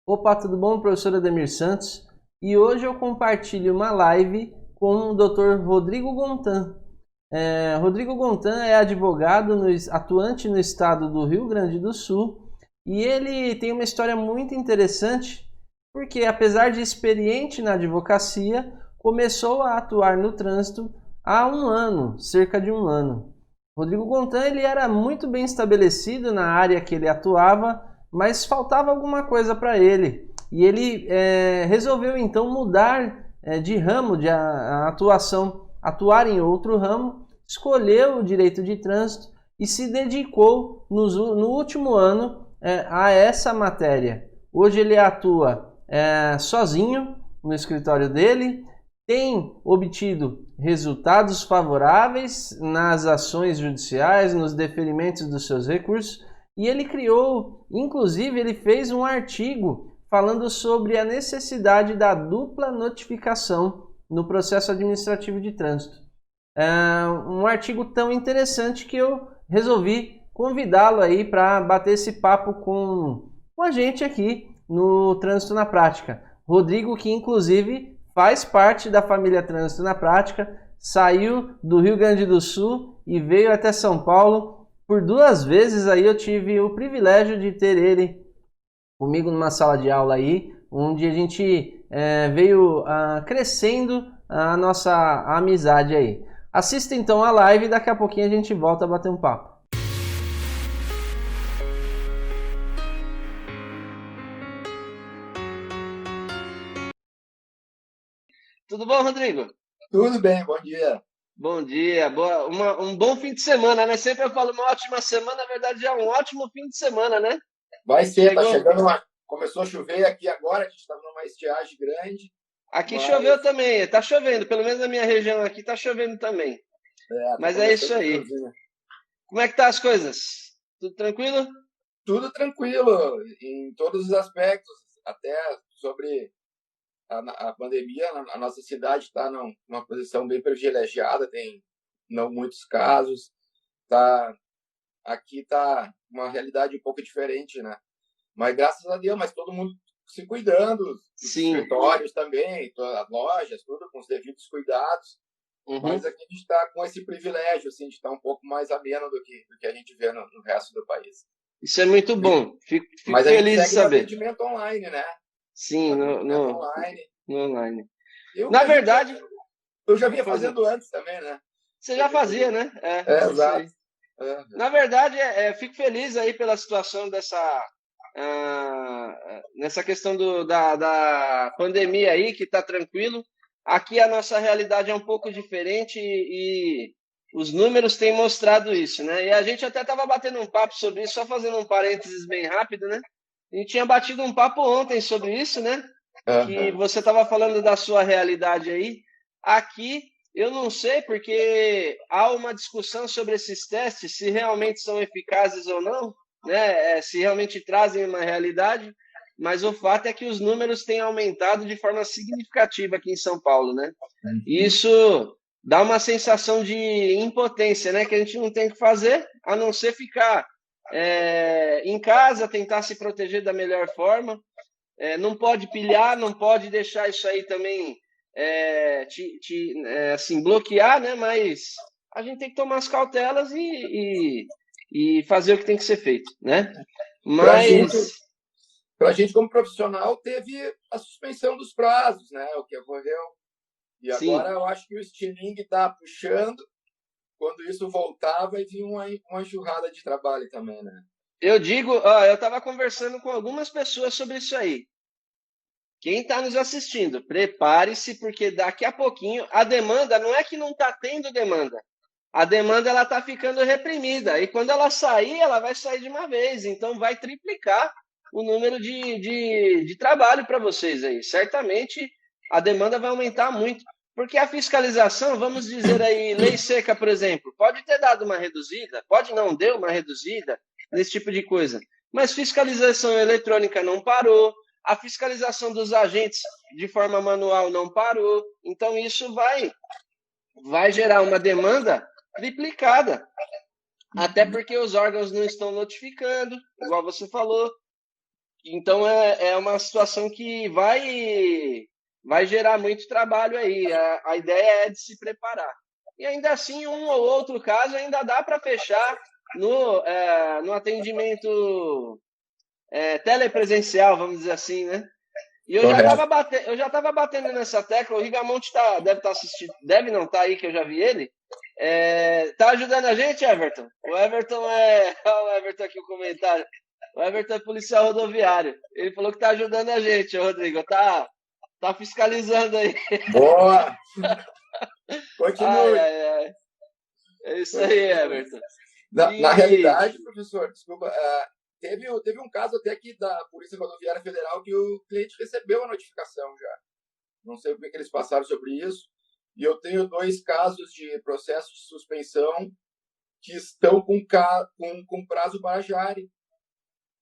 Opa, tudo bom, professor Ademir Santos? E hoje eu compartilho uma live com o Dr. Rodrigo Gontan. Rodrigo Gontan é advogado atuante no estado do Rio Grande do Sul e ele tem uma história muito interessante porque, apesar de experiente na advocacia, começou a atuar no trânsito há um ano, cerca de um ano. Rodrigo Gontan ele era muito bem estabelecido na área que ele atuava, mas faltava alguma coisa para ele. E ele resolveu então mudar de ramo de atuação, atuar em outro ramo, escolheu o direito de trânsito e se dedicou no último ano a essa matéria. Hoje ele atua sozinho no escritório dele, tem obtido resultados favoráveis nas ações judiciais, nos deferimentos dos seus recursos, e ele criou, inclusive ele fez um artigo falando sobre a necessidade da dupla notificação no processo administrativo de trânsito. Um artigo tão interessante que eu resolvi convidá-lo aí para bater esse papo com a gente aqui no Trânsito na Prática. Rodrigo, que inclusive faz parte da família Trânsito na Prática, saiu do Rio Grande do Sul e veio até São Paulo. Por 2 vezes aí eu tive o privilégio de ter ele comigo numa sala de aula aí, onde a gente veio crescendo a nossa amizade aí. Assista então a live e daqui a pouquinho a gente volta a bater um papo. Tudo bom, Rodrigo? Tudo bem, bom dia. Bom dia, um bom fim de semana, né? Sempre eu falo uma ótima semana, na verdade é um ótimo fim de semana, né? Vai ser, tá chegando começou a chover aqui agora, a gente está numa estiagem grande. Aqui choveu também, tá chovendo, pelo menos na minha região aqui tá chovendo também. Mas é isso aí. Como é que tá as coisas? Tudo tranquilo? Tudo tranquilo, em todos os aspectos, até sobre a pandemia, a nossa cidade está numa posição bem privilegiada, tem não muitos casos, aqui está uma realidade um pouco diferente, né? Mas graças a Deus, mas todo mundo se cuidando, os escritórios também, as lojas, tudo com os devidos cuidados. Mas aqui a gente está com esse privilégio, assim, de estar um pouco mais ameno do que a gente vê no resto do país. Isso é muito bom. Fico mas feliz a de gente segue saber. no atendimento online, né? Sim, no online. Na verdade, eu já vinha fazendo antes também, né? Você já fazia, né? Exato. Na verdade, fico feliz aí pela situação nessa questão da pandemia aí, que está tranquilo. Aqui a nossa realidade é um pouco diferente e os números têm mostrado isso, né? E a gente até estava batendo um papo sobre isso, só fazendo um parênteses bem rápido, né? A gente tinha batido um papo ontem sobre isso, né? Que você estava falando da sua realidade aí. Aqui, eu não sei, porque há uma discussão sobre esses testes, se realmente são eficazes ou não, né? Se realmente trazem uma realidade, mas o fato é que os números têm aumentado de forma significativa aqui em São Paulo, né? E isso dá uma sensação de impotência, né? Que a gente não tem o que fazer, a não ser ficar em casa, tentar se proteger da melhor forma. Não pode pilhar, não pode deixar isso aí também assim, bloquear, né? Mas a gente tem que tomar as cautelas e fazer o que tem que ser feito, né? Mas para a gente como profissional teve a suspensão dos prazos, né? O que ocorreu. E agora eu acho que o estilingue está puxando. Quando isso voltar, vai vir uma enxurrada de trabalho também, né? Eu digo, eu estava conversando com algumas pessoas sobre isso aí. Quem está nos assistindo, prepare-se, porque daqui a pouquinho a demanda, não é que não está tendo demanda, a demanda ela está ficando reprimida, e quando ela sair, ela vai sair de uma vez, então vai triplicar o número de trabalho para vocês aí. Certamente a demanda vai aumentar muito, porque a fiscalização, vamos dizer aí, lei seca, por exemplo, pode ter dado uma reduzida, pode não, deu uma reduzida, nesse tipo de coisa, mas fiscalização eletrônica não parou, a fiscalização dos agentes de forma manual não parou, então isso vai gerar uma demanda triplicada, até porque os órgãos não estão notificando, igual você falou, Então é uma situação que vai gerar muito trabalho aí. A ideia é de se preparar. E ainda assim, um ou outro caso ainda dá para fechar no atendimento telepresencial, vamos dizer assim, né? E eu já estava batendo nessa tecla. O Rigamonte deve estar assistindo, deve não estar aí, que eu já vi ele. Tá ajudando a gente, Everton? O Everton olha o Everton aqui, o comentário. O Everton é policial rodoviário. Ele falou que tá ajudando a gente, Rodrigo. Tá fiscalizando aí. Boa! Continue. Ai. É isso aí, Everton. Na realidade, professor, desculpa, teve um caso até aqui da Polícia Rodoviária Federal que o cliente recebeu a notificação já. Não sei como é que eles passaram sobre isso. E eu tenho 2 casos de processo de suspensão que estão com prazo para Jari.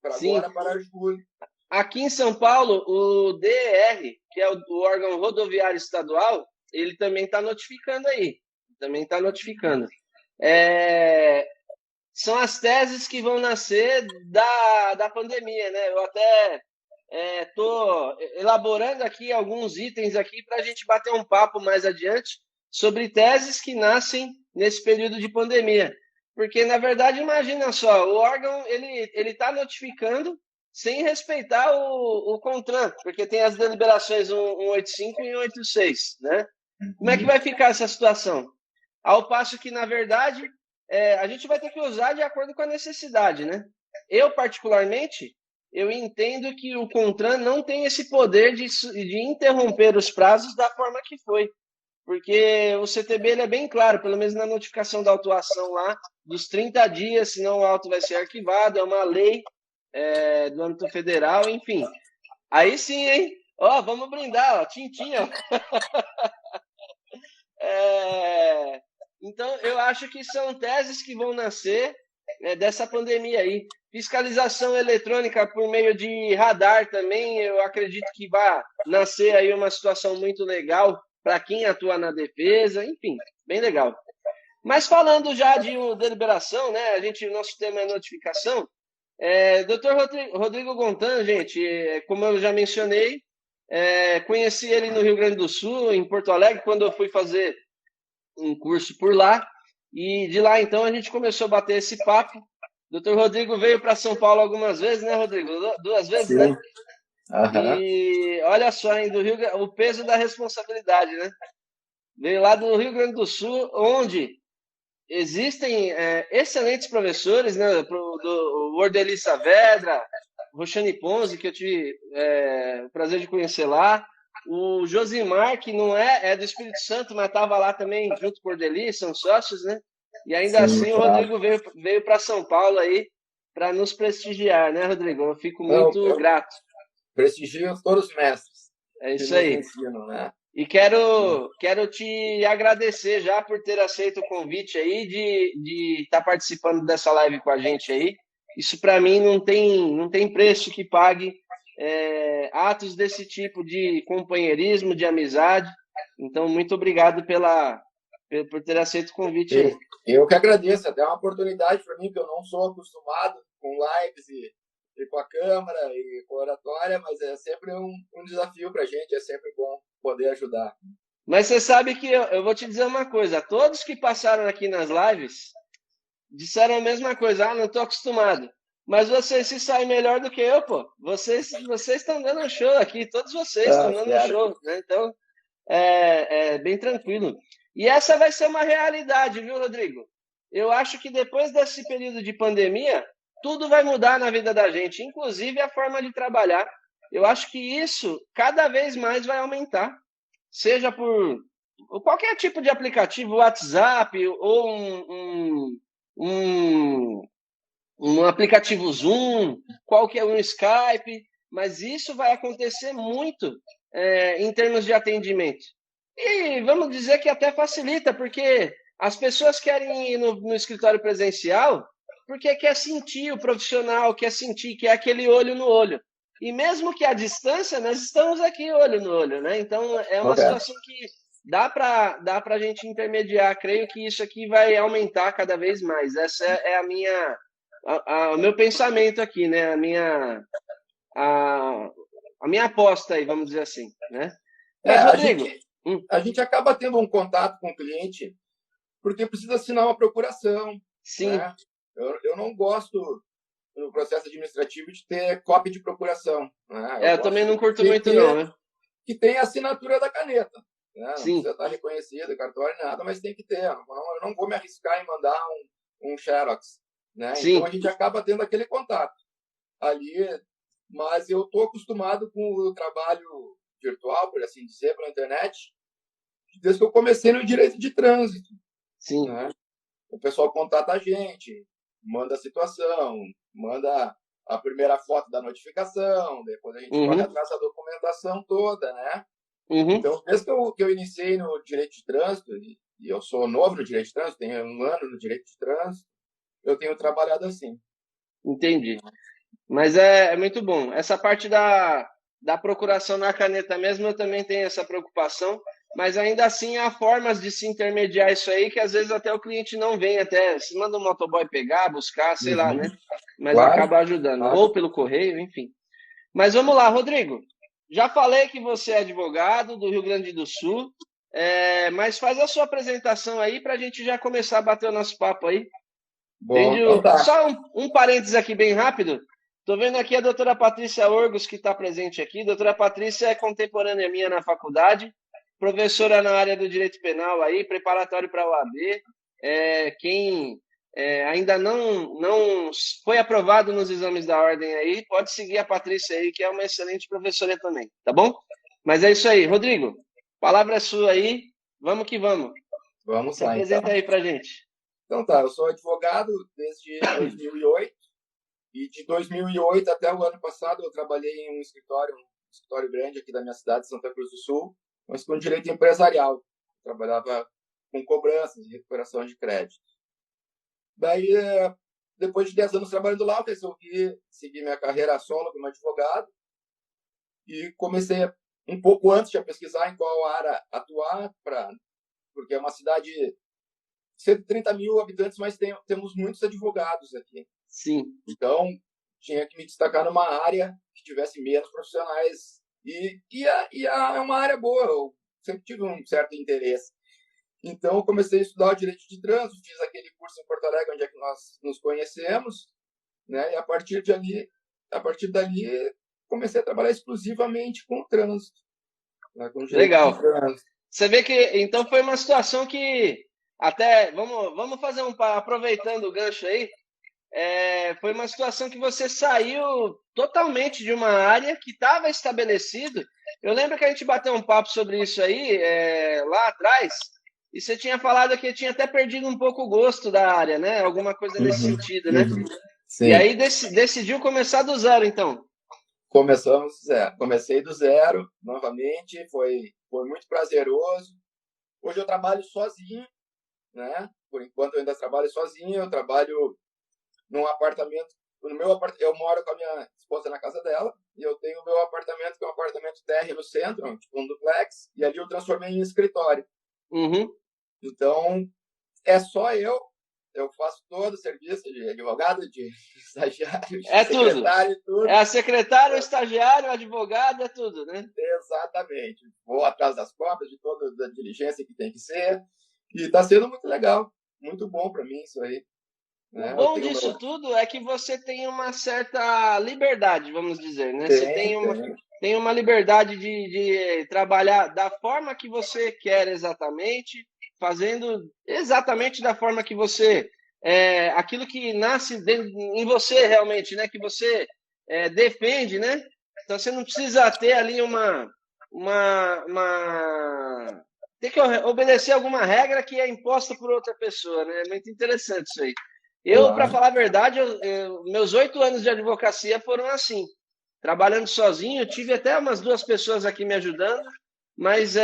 Para agora, para julho. Aqui em São Paulo, o DER, que é o órgão rodoviário estadual, ele também está notificando aí. São as teses que vão nascer da pandemia, né? Eu até estou elaborando aqui alguns itens aqui para a gente bater um papo mais adiante sobre teses que nascem nesse período de pandemia. Porque, na verdade, imagina só, o órgão ele está notificando sem respeitar o CONTRAN, porque tem as deliberações 185 e 186, né? Como é que vai ficar essa situação? Ao passo que, na verdade, a gente vai ter que usar de acordo com a necessidade, né? Eu, particularmente, eu entendo que o CONTRAN não tem esse poder de interromper os prazos da forma que foi. Porque o CTB ele é bem claro, pelo menos na notificação da autuação lá, dos 30 dias, senão o auto vai ser arquivado, é uma lei do âmbito federal, enfim. Aí sim, hein? Ó, vamos brindar, ó, tintim, ó. Então, eu acho que são teses que vão nascer dessa pandemia aí. Fiscalização eletrônica por meio de radar também, eu acredito que vai nascer aí uma situação muito legal para quem atua na defesa, enfim, bem legal. Mas falando já de deliberação, né? Nosso tema é notificação. Dr. Rodrigo Gontan, gente, como eu já mencionei, conheci ele no Rio Grande do Sul, em Porto Alegre, quando eu fui fazer um curso por lá. E de lá, então, a gente começou a bater esse papo. Dr. Rodrigo veio para São Paulo algumas vezes, né, Rodrigo? 2 vezes, sim, né? Uhum. E olha só, hein, o peso da responsabilidade, né? Veio lá do Rio Grande do Sul, onde existem excelentes professores, né? O Ordeli Saavedra, Roxane Ponzi, que eu tive o prazer de conhecer lá. O Josimar, que não é do Espírito Santo, mas estava lá também junto com o Ordeli, são sócios, né? E ainda Sim, assim o Rodrigo veio para São Paulo aí para nos prestigiar, né, Rodrigo? Eu fico muito grato. Prestigio todos os mestres. É isso aí. Ensinam, né? E quero te agradecer já por ter aceito o convite aí de estar participando dessa live com a gente aí. Isso para mim não tem preço que pague atos desse tipo de companheirismo, de amizade. Então, muito obrigado por ter aceito o convite aí. Eu que agradeço, até uma oportunidade para mim, que eu não sou acostumado com lives e com a câmera e com a oratória, mas é sempre um desafio para a gente, é sempre bom poder ajudar. Mas você sabe que eu vou te dizer uma coisa, todos que passaram aqui nas lives disseram a mesma coisa, não estou acostumado. Mas vocês se saem melhor do que eu, pô. Vocês estão dando um show aqui, todos vocês estão dando um show, né? Então, é bem tranquilo. E essa vai ser uma realidade, viu, Rodrigo? Eu acho que depois desse período de pandemia, tudo vai mudar na vida da gente, inclusive a forma de trabalhar. Eu acho que isso cada vez mais vai aumentar, seja por qualquer tipo de aplicativo, WhatsApp ou um aplicativo Zoom, um Skype, mas isso vai acontecer muito em termos de atendimento. E vamos dizer que até facilita, porque as pessoas querem ir no escritório presencial porque quer sentir o profissional, quer aquele olho no olho. E mesmo que à distância, nós estamos aqui olho no olho, né? Então, é uma situação que dá para a gente intermediar. Creio que isso aqui vai aumentar cada vez mais. Essa é o meu pensamento aqui, né? a minha aposta aí, vamos dizer assim, né? Mas, Rodrigo... A gente acaba tendo um contato com o cliente porque precisa assinar uma procuração. Sim. Né? Eu não gosto, no processo administrativo, de ter cópia de procuração. Né? Eu também não curto muito, não, né? Que tem a assinatura da caneta. Né? Não Sim. precisa estar reconhecido, cartório, nada, mas tem que ter. Eu não vou me arriscar em mandar um Xerox. Né? Sim. Então, a gente acaba tendo aquele contato ali, mas eu estou acostumado com o trabalho virtual, por assim dizer, pela internet, desde que eu comecei no direito de trânsito. Sim. Né? O pessoal contata a gente, manda a situação, manda a primeira foto da notificação, depois a gente corre atrás da documentação toda, né? Então, desde que eu iniciei no direito de trânsito, e eu sou novo no direito de trânsito, tenho 1 ano no direito de trânsito, eu tenho trabalhado assim. Entendi. Mas é muito bom. Essa parte da procuração na caneta mesmo, eu também tenho essa preocupação, mas ainda assim há formas de se intermediar isso aí, que às vezes até o cliente não vem, até se manda um motoboy pegar, buscar, sei lá, né? Mas claro, acaba ajudando, claro. Ou pelo correio, enfim. Mas vamos lá, Rodrigo. Já falei que você é advogado do Rio Grande do Sul, mas faz a sua apresentação aí para a gente já começar a bater o nosso papo aí. Bom, então tá. Só um parênteses aqui bem rápido. Estou vendo aqui a doutora Patrícia Orgos, que está presente aqui. A doutora Patrícia é contemporânea minha na faculdade, professora na área do direito penal aí, preparatório para a OAB. Quem ainda não foi aprovado nos exames da ordem aí, pode seguir a Patrícia aí, que é uma excelente professora também, tá bom? Mas é isso aí. Rodrigo, a palavra é sua aí. Vamos que vamos. Vamos Se lá, apresenta então. aí pra gente. Então tá, eu sou advogado desde 2008 e de 2008 até o ano passado eu trabalhei em um escritório grande aqui da minha cidade, Santa Cruz do Sul, mas com direito empresarial. Eu trabalhava com cobranças e recuperação de crédito. Daí, depois de 10 anos trabalhando lá, eu resolvi seguir minha carreira solo como advogado e comecei um pouco antes a pesquisar em qual área atuar, porque é uma cidade 130 mil habitantes, mas temos muitos advogados aqui. Sim. Então, tinha que me destacar numa área que tivesse menos profissionais. É uma área boa, eu sempre tive um certo interesse. Então, eu comecei a estudar o direito de trânsito, fiz aquele curso em Porto Alegre, onde é que nós nos conhecemos, né? E a partir dali, comecei a trabalhar exclusivamente com o trânsito. Né? Com o direito Legal. de trânsito. Você vê que, então, foi uma situação que até, vamos fazer aproveitando o gancho aí, foi uma situação que você saiu totalmente de uma área que estava estabelecido. Eu lembro que a gente bateu um papo sobre isso aí lá atrás, e você tinha falado que tinha até perdido um pouco o gosto da área, né? Alguma coisa nesse sentido, né? Sim. E aí decidiu começar do zero, então. Começamos do zero. Comecei do zero, novamente, foi muito prazeroso. Hoje eu trabalho sozinho, né? Por enquanto eu ainda trabalho sozinho, eu trabalho num apartamento. Eu moro com a minha esposa na casa dela, e eu tenho o meu apartamento, que é um apartamento térreo no centro, tipo um duplex, e ali eu transformei em escritório. Então, é só eu faço todo o serviço de advogado, de estagiário, de secretário, tudo. É a secretária, o estagiário, o advogado, é tudo, né? Exatamente. Vou atrás das cópias, de toda a diligência que tem que ser. E está sendo muito legal. Muito bom para mim isso aí. Né? O bom disso tudo é que você tem uma certa liberdade, vamos dizer, né? Você tem uma liberdade de trabalhar da forma que você quer exatamente, fazendo exatamente da forma que você... aquilo que nasce em você realmente, né? Que você defende, né? Então você não precisa ter ali ter que obedecer alguma regra que é imposta por outra pessoa, né? É muito interessante isso aí. Para falar a verdade, meus 8 anos de advocacia foram assim, trabalhando sozinho. Tive até umas 2 pessoas aqui me ajudando, mas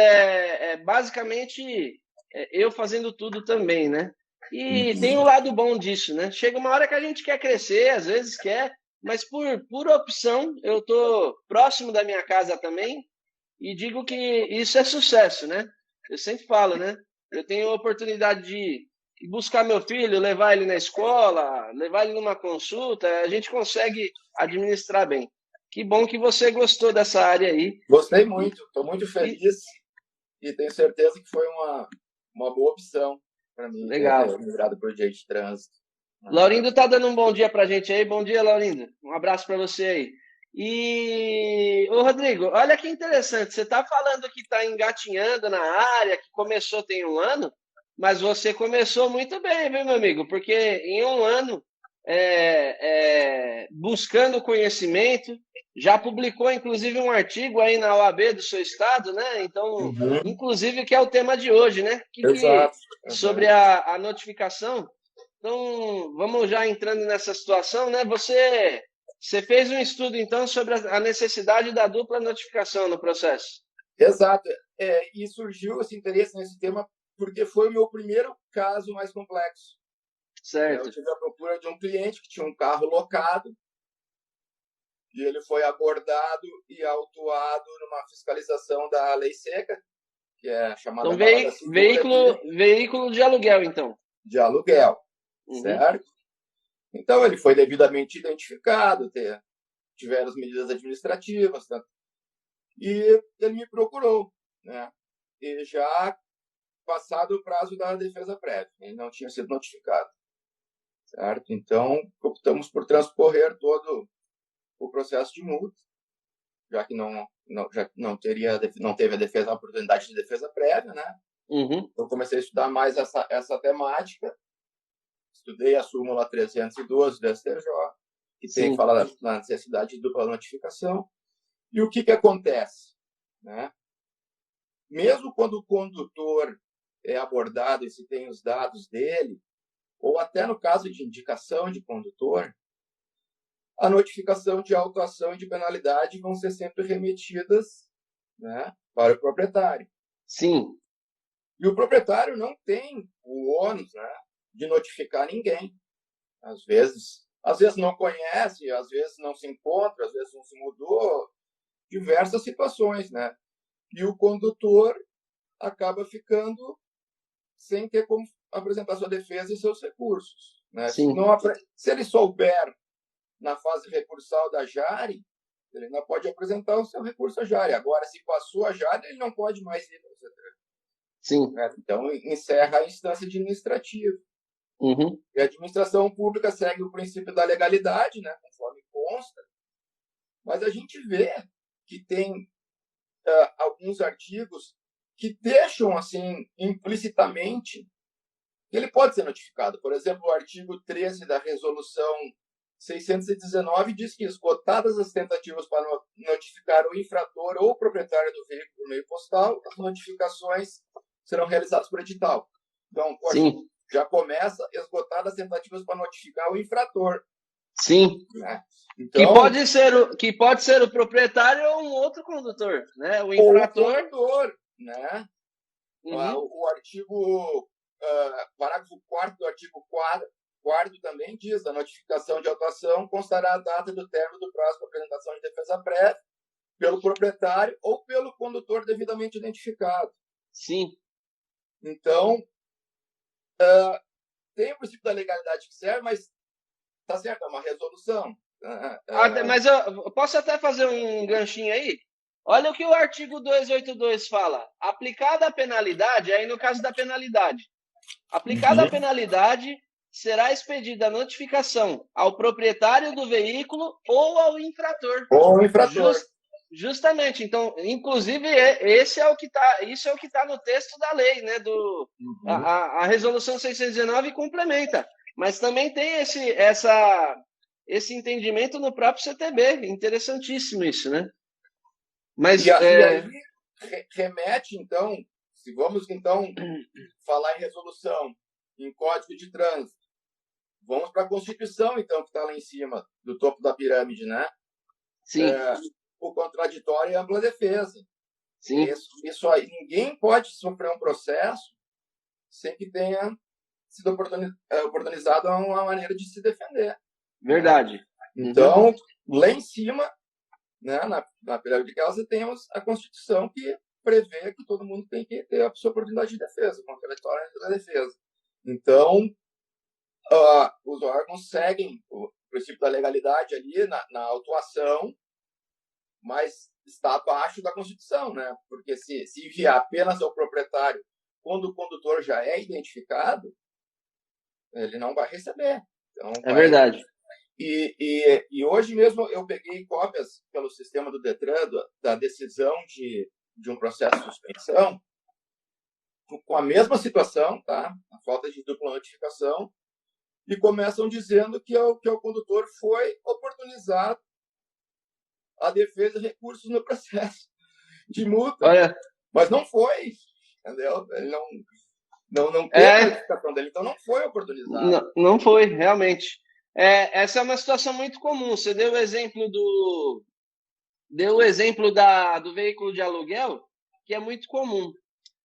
basicamente eu fazendo tudo também, né? E tem um lado bom disso, né? Chega uma hora que a gente quer crescer, às vezes quer, mas por opção, eu estou próximo da minha casa também, e digo que isso é sucesso, né? Eu sempre falo, né? Eu tenho a oportunidade de buscar meu filho, levar ele na escola, levar ele numa consulta, a gente consegue administrar bem. Que bom que você gostou dessa área aí. Gostei muito, estou muito feliz e tenho certeza que foi uma boa opção para mim ter migrado para o direito de trânsito. Laurindo tá dando um bom dia para a gente aí. Bom dia, Laurindo. Um abraço para você aí. E, ô Rodrigo, olha que interessante. Você está falando que está engatinhando na área, que começou tem um ano, mas você começou muito bem, viu, meu amigo? Porque em um ano, buscando conhecimento, já publicou inclusive um artigo aí na OAB do seu estado, né? Então, inclusive que é o tema de hoje, né? Exato. Sobre a notificação. Então, vamos já entrando nessa situação, né? Você fez um estudo, então, sobre a necessidade da dupla notificação no processo. Exato. E surgiu esse interesse nesse tema porque foi o meu primeiro caso mais complexo. Certo. Eu tive a procura de um cliente que tinha um carro locado e ele foi abordado e autuado numa fiscalização da lei seca, que é chamada... Então, veículo de aluguel, então. De aluguel, certo? Então, ele foi devidamente identificado, tiveram as medidas administrativas, tá? E ele me procurou, né? E já passado o prazo da defesa prévia, ele não tinha sido notificado, certo? Então, optamos por transcorrer todo o processo de multa, já que não teve a oportunidade de defesa prévia, né? Eu comecei a estudar mais essa temática, estudei a súmula 312 do STJ, que tem que falar da necessidade de dupla notificação. E o que acontece, né? Mesmo quando o condutor é abordado e se tem os dados dele, ou até no caso de indicação de condutor, a notificação de autuação e de penalidade vão ser sempre remetidas, né, para o proprietário. Sim. E o proprietário não tem o ônus, né, de notificar ninguém. Às vezes não conhece, às vezes não se encontra, às vezes não se mudou, diversas situações, né? E o condutor acaba ficando sem ter como apresentar sua defesa e seus recursos, né? Se ele souber na fase recursal da JARE, ele ainda pode apresentar o seu recurso à JARE. Agora, se passou a JARE, ele não pode mais ir para o CETRAN. Sim. Né? Então, encerra a instância administrativa. E a administração pública segue o princípio da legalidade, né, conforme consta, mas a gente vê que tem alguns artigos que deixam assim implicitamente que ele pode ser notificado. Por exemplo, o artigo 13 da resolução 619 diz que, esgotadas as tentativas para notificar o infrator ou o proprietário do veículo por meio postal, as notificações serão realizadas por edital. Então, já começa esgotadas as tentativas para notificar o infrator. Sim. Né? Então, que pode ser o proprietário ou um outro condutor, né? O infrator. Ou o condutor, né? O artigo, parágrafo 4º do artigo 4º também diz: a notificação de autuação constará a data do término do prazo para apresentação de defesa prévia pelo proprietário ou pelo condutor devidamente identificado. Sim. Então, tem o princípio da legalidade que serve, mas tá certo, é uma resolução. Mas eu posso até fazer um ganchinho aí? Olha o que o artigo 282 fala. Aplicada a penalidade, aí no caso da penalidade, aplicada a penalidade, será expedida a notificação ao proprietário do veículo ou ao infrator. Ou ao infrator. Justamente. Então, inclusive, isso é o que está no texto da lei, né? A resolução 619 complementa. Mas também tem esse entendimento no próprio CTB. Interessantíssimo isso, né? Mas, e aí remete, então, se vamos, então, falar em resolução, em código de trânsito, vamos para a Constituição, então, que está lá em cima, do topo da pirâmide, né? Sim. O contraditório e a ampla defesa. Sim. Isso aí, ninguém pode sofrer um processo sem que tenha sido oportunizado uma maneira de se defender. Verdade. Né? Então, lá em cima, né, na pirâmide de causa, temos a Constituição que prevê que todo mundo tem que ter a sua oportunidade de defesa, contraditória da defesa. Então, os órgãos seguem o princípio da legalidade ali na autuação, mas está abaixo da Constituição, né? Porque se enviar apenas ao proprietário quando o condutor já é identificado, ele não vai receber. Então, verdade. E hoje mesmo eu peguei cópias pelo sistema do Detran da decisão de um processo de suspensão com a mesma situação, tá? A falta de dupla notificação, e começam dizendo que o condutor foi oportunizado a defesa de recursos no processo de multa. Olha. Mas não foi, entendeu? Ele não teve a notificação dele, então não foi oportunizado. Não foi, realmente. Essa é uma situação muito comum. Você deu o exemplo do veículo de aluguel, que é muito comum.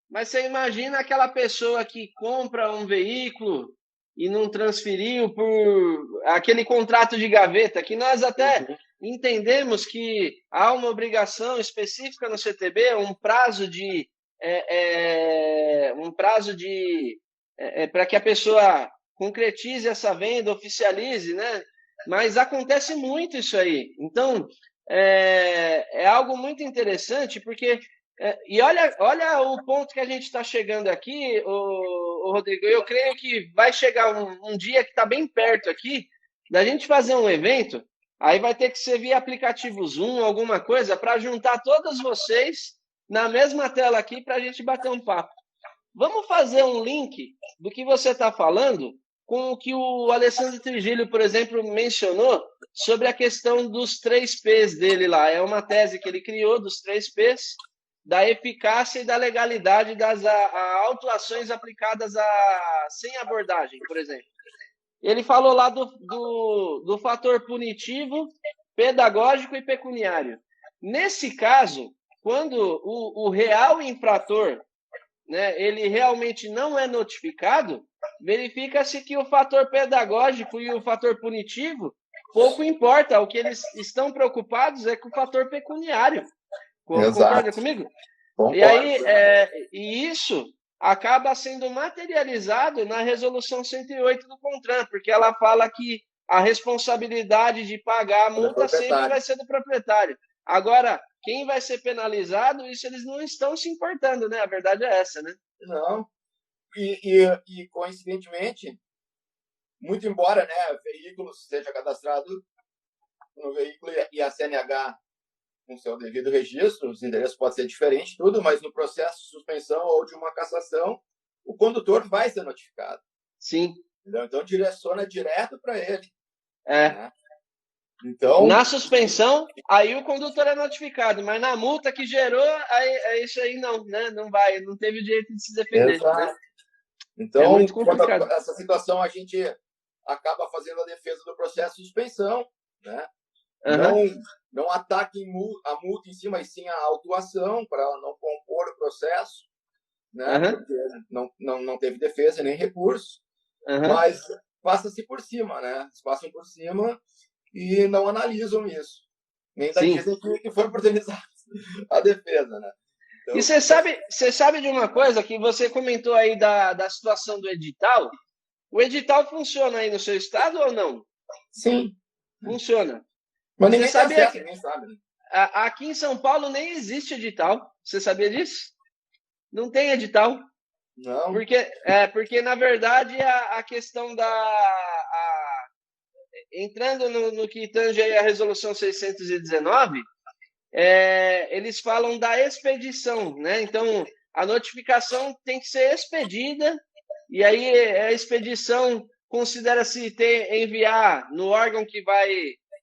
Mas você imagina aquela pessoa que compra um veículo e não transferiu por aquele contrato de gaveta, que nós até entendemos que há uma obrigação específica no CTB, um prazo para que a pessoa concretize essa venda, oficialize, né? Mas acontece muito isso aí. Então, é algo muito interessante, porque... e olha o ponto que a gente está chegando aqui, Rodrigo. Eu creio que vai chegar um dia que está bem perto aqui, da gente fazer um evento, aí vai ter que ser via aplicativo Zoom, alguma coisa, para juntar todos vocês na mesma tela aqui para a gente bater um papo. Vamos fazer um link do que você está falando com o que o Alessandro Trigilio, por exemplo, mencionou sobre a questão dos 3 P's dele lá. É uma tese que ele criou dos 3 P's, da eficácia e da legalidade das autuações aplicadas sem abordagem, por exemplo. Ele falou lá do fator punitivo, pedagógico e pecuniário. Nesse caso, quando o real infrator, né, ele realmente não é notificado, verifica-se que o fator pedagógico e o fator punitivo pouco importa. O que eles estão preocupados é com o fator pecuniário. Concorda comigo? Concordo. E aí, isso acaba sendo materializado na resolução 108 do CONTRAN, porque ela fala que a responsabilidade de pagar a multa sempre vai ser do proprietário. Agora, quem vai ser penalizado, isso eles não estão se importando, né? A verdade é essa, né? Não. E coincidentemente, muito embora, né, o veículo seja cadastrado no veículo e a CNH com seu devido registro, os endereços podem ser diferentes, tudo, mas no processo de suspensão ou de uma cassação, o condutor vai ser notificado. Sim. Então direciona direto para ele. Né? Então, na suspensão, aí o condutor é notificado, mas na multa que gerou, isso aí não, né? Não vai, não teve o direito de se defender. Exato. Né? Então, é muito complicado. Essa situação, a gente acaba fazendo a defesa do processo de suspensão, né? Não ataque a multa em si, mas sim a autuação, para ela não compor o processo, né? Porque não teve defesa nem recurso, mas passa-se por cima, né? Eles passam por cima e não analisam isso. Nem dizem que foram oportunizados a defesa, né? Então, e você sabe de uma coisa que você comentou aí da situação do edital? O edital funciona aí no seu estado ou não? Sim. Funciona. Mas ninguém sabe, ninguém sabe. Aqui em São Paulo nem existe edital. Você sabia disso? Não tem edital. Não. Porque na verdade, a questão entrando no que tange a resolução 619, eles falam da expedição, né? Então, a notificação tem que ser expedida, e aí a expedição considera-se enviar no órgão que vai...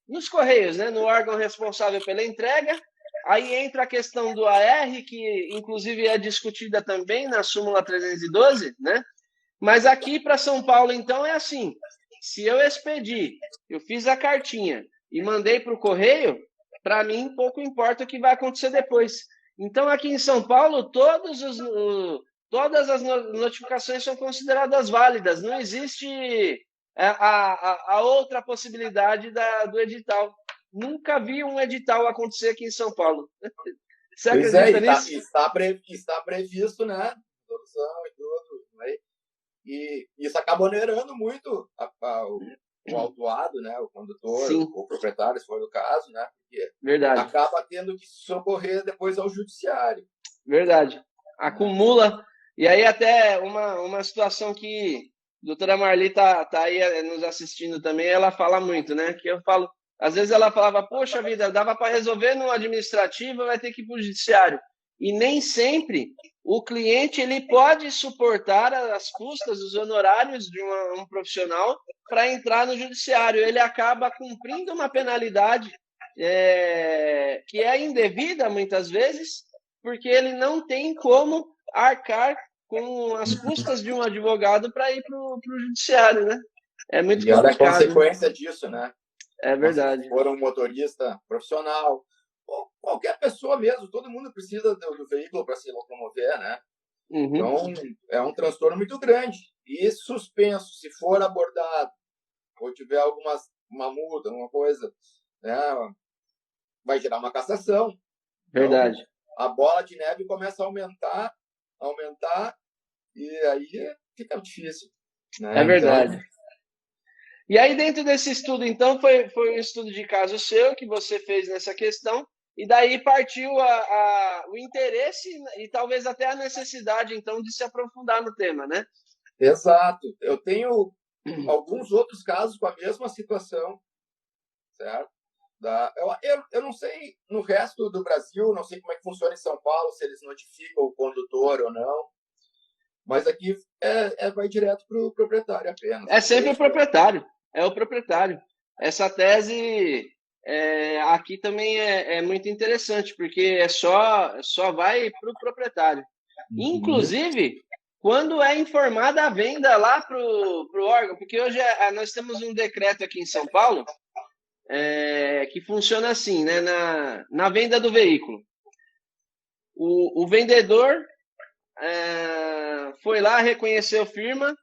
Nos Correios, né? No órgão responsável pela entrega. Aí entra a questão do AR, que inclusive é discutida também na súmula 312, né? Mas aqui para São Paulo, então, é assim. Se eu expedir, eu fiz a cartinha e mandei para o correio, para mim pouco importa o que vai acontecer depois. Então, aqui em São Paulo, todas as notificações são consideradas válidas. Não existe a outra possibilidade do edital. Nunca vi um edital acontecer aqui em São Paulo. Você acredita nisso? Está previsto, né? Produção e tudo. Né? E isso acaba onerando muito o autuado, né, o condutor, Sim. o proprietário, se for o caso, né, porque Verdade. acaba tendo que socorrer depois ao judiciário. Verdade. Acumula. E aí até uma situação que a doutora Marli tá aí nos assistindo também, ela fala muito, né? Que eu falo, às vezes ela falava, poxa vida, dava para resolver no administrativo, vai ter que ir para o judiciário. E nem sempre o cliente ele pode suportar as custas, os honorários de um profissional para entrar no judiciário. Ele acaba cumprindo uma penalidade que é indevida muitas vezes, porque ele não tem como arcar com as custas de um advogado para ir para o judiciário, né? É muito complicado. E olha a consequência disso, né? É verdade. Se for um motorista profissional, ou qualquer pessoa mesmo, todo mundo precisa do veículo para se locomover, né? Uhum. Então, é um transtorno muito grande. E suspenso, se for abordado, ou tiver uma multa, alguma coisa, né, vai gerar uma cassação. Verdade. Então, a bola de neve começa a aumentar, e aí fica difícil. Né? É verdade. Então... E aí, dentro desse estudo, então, foi um estudo de caso seu que você fez nessa questão, e daí partiu o interesse e talvez até a necessidade, então, de se aprofundar no tema, né? Exato. Eu tenho alguns outros casos com a mesma situação, certo? Eu não sei no resto do Brasil, não sei como é que funciona em São Paulo, se eles notificam o condutor ou não, mas aqui vai direto para o proprietário apenas. É sempre o proprietário, é o proprietário. Essa tese aqui também é muito interessante, porque só vai para o proprietário. Uhum. Inclusive, quando é informada a venda lá para o órgão, porque hoje nós temos um decreto aqui em São Paulo, que funciona assim, né? Na venda do veículo. O vendedor foi lá, reconheceu firma,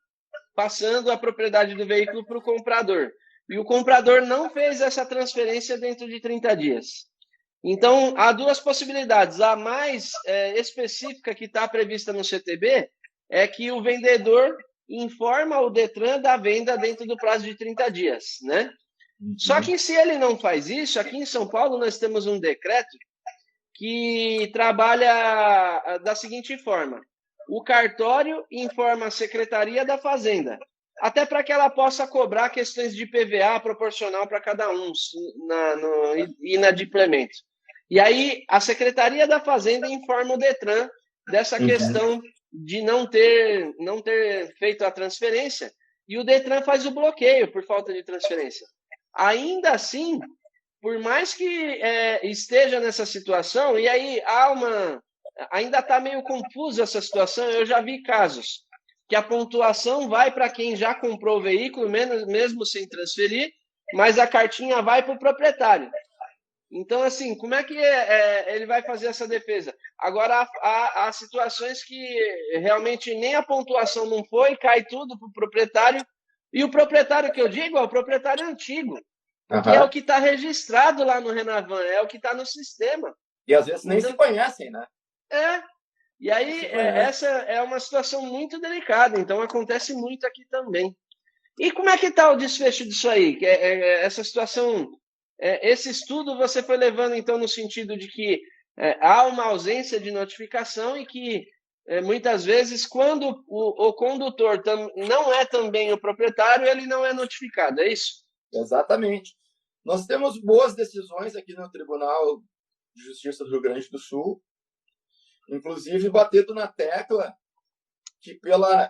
passando a propriedade do veículo para o comprador. E o comprador não fez essa transferência dentro de 30 dias. Então, há duas possibilidades. A mais específica que está prevista no CTB é que o vendedor informa o Detran da venda dentro do prazo de 30 dias, né? Só que se ele não faz isso, aqui em São Paulo nós temos um decreto que trabalha da seguinte forma: o cartório informa a Secretaria da Fazenda, até para que ela possa cobrar questões de PVA proporcional para cada um no inadimplemento. E aí a Secretaria da Fazenda informa o Detran dessa questão de não ter feito a transferência, e o Detran faz o bloqueio por falta de transferência. Ainda assim, por mais que esteja nessa situação, e aí ainda está meio confusa essa situação, eu já vi casos que a pontuação vai para quem já comprou o veículo, mesmo sem transferir, mas a cartinha vai para o proprietário. Então, assim, como é que ele vai fazer essa defesa? Agora, há situações que realmente nem a pontuação não foi, cai tudo para o proprietário. E o proprietário que eu digo é o proprietário antigo, que é o que está registrado lá no Renavan, é o que está no sistema. E às vezes nem se conhecem, né? E aí essa é uma situação muito delicada, então acontece muito aqui também. E como é que está o desfecho disso aí? Essa situação, esse estudo você foi levando então no sentido de que há uma ausência de notificação e que muitas vezes, quando o condutor não é também o proprietário, ele não é notificado, é isso? Exatamente. Nós temos boas decisões aqui no Tribunal de Justiça do Rio Grande do Sul, inclusive batendo na tecla que pela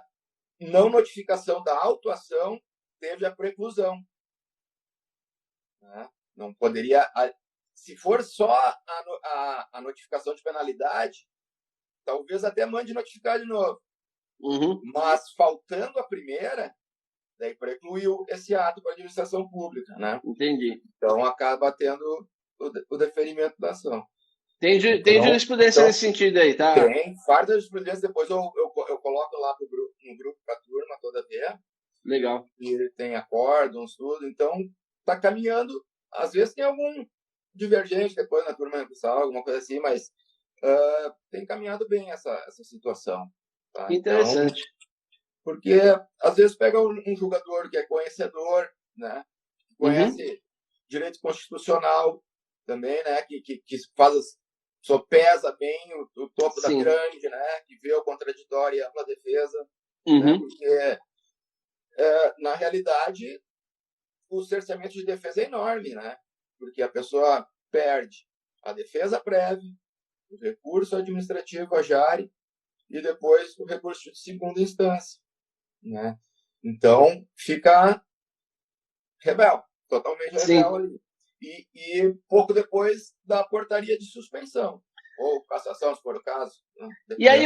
não notificação da autuação teve a preclusão. Não poderia... Se for só a notificação de penalidade, talvez até mande notificar de novo. Mas faltando a primeira, daí precluiu esse ato para a administração pública, né? Entendi. Então acaba tendo o deferimento da ação. Tem jurisprudência nesse sentido aí, tá? Tem, farda jurisprudência, depois eu coloco lá no grupo para a turma toda vez. Legal. E tem acórdons, tudo, então está caminhando. Às vezes tem algum divergente depois na turma pessoal, alguma coisa assim, mas tem caminhado bem essa situação. Tá? Interessante. Então, porque às vezes pega um jogador que é conhecedor, né? Que conhece direito constitucional também, né? Que sopesa bem o topo da pirâmide, né? Que vê o contraditório e a ampla defesa, né? Porque, na realidade, o cerceamento de defesa é enorme, né? Porque a pessoa perde a defesa prévia, o recurso administrativo, a jare, e depois o recurso de segunda instância, né? Então, fica rebelde, totalmente rebelde ali. E pouco depois da portaria de suspensão, ou cassação, se for o caso. Né? E aí,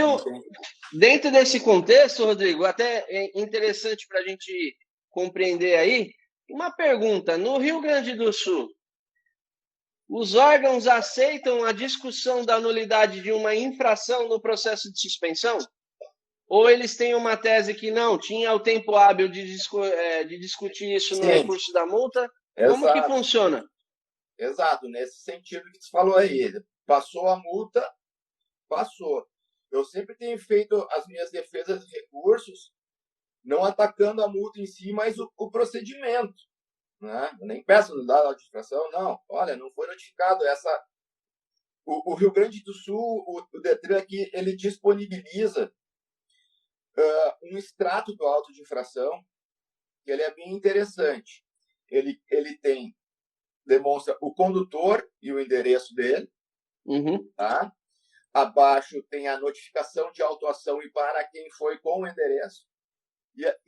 dentro desse contexto, Rodrigo, até é interessante para a gente compreender aí, uma pergunta: no Rio Grande do Sul, os órgãos aceitam a discussão da nulidade de uma infração no processo de suspensão? Ou eles têm uma tese que não, tinha o tempo hábil de discutir isso no recurso da multa? Exato. Como que funciona? Exato, nesse sentido que você falou aí. Passou a multa, passou. Eu sempre tenho feito as minhas defesas de recursos não atacando a multa em si, mas o procedimento. Né? Eu nem peço nulidade da infração, não. Olha, não foi notificado essa... O Rio Grande do Sul, o Detran aqui, ele disponibiliza um extrato do auto de infração, que ele é bem interessante. Ele demonstra o condutor e o endereço dele. Tá? Abaixo tem a notificação de autuação e para quem foi com o endereço.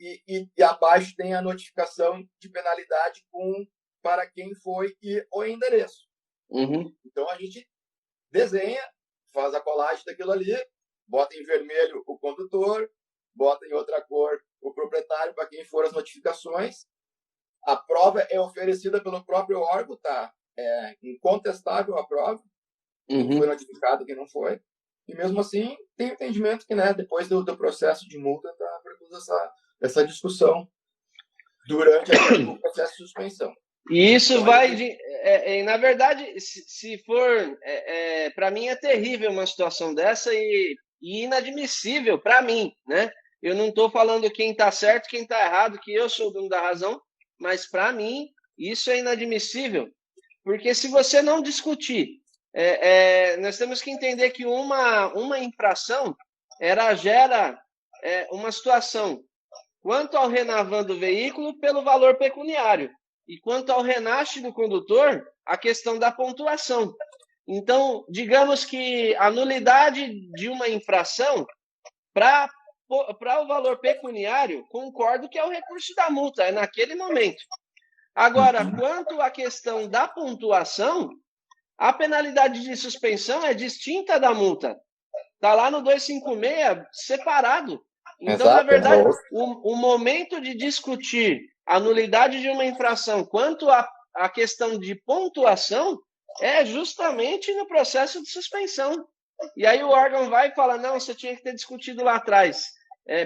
E abaixo tem a notificação de penalidade para quem foi e o endereço. Então, a gente desenha, faz a colagem daquilo ali, bota em vermelho o condutor, bota em outra cor o proprietário para quem for as notificações. A prova é oferecida pelo próprio órgão, tá? É incontestável a prova. Quem foi notificado, quem não foi. E mesmo assim, tem entendimento que, né, depois do processo de multa, tá preclusa essa discussão durante o processo de suspensão. E isso então, vai na verdade, se for, para mim é terrível uma situação dessa e inadmissível para mim, né? Eu não estou falando quem está certo, quem está errado, que eu sou o dono da razão, mas para mim isso é inadmissível, porque se você não discutir, nós temos que entender que uma infração gera uma situação quanto ao renavan do veículo pelo valor pecuniário e quanto ao renache do condutor, a questão da pontuação. Então, digamos que a nulidade de uma infração para o valor pecuniário, concordo que é o recurso da multa, é naquele momento. Agora, quanto à questão da pontuação, a penalidade de suspensão é distinta da multa. Está lá no 256, separado. Então, exato, na verdade, o momento de discutir a nulidade de uma infração quanto à questão de pontuação é justamente no processo de suspensão. E aí o órgão vai e fala, não, você tinha que ter discutido lá atrás.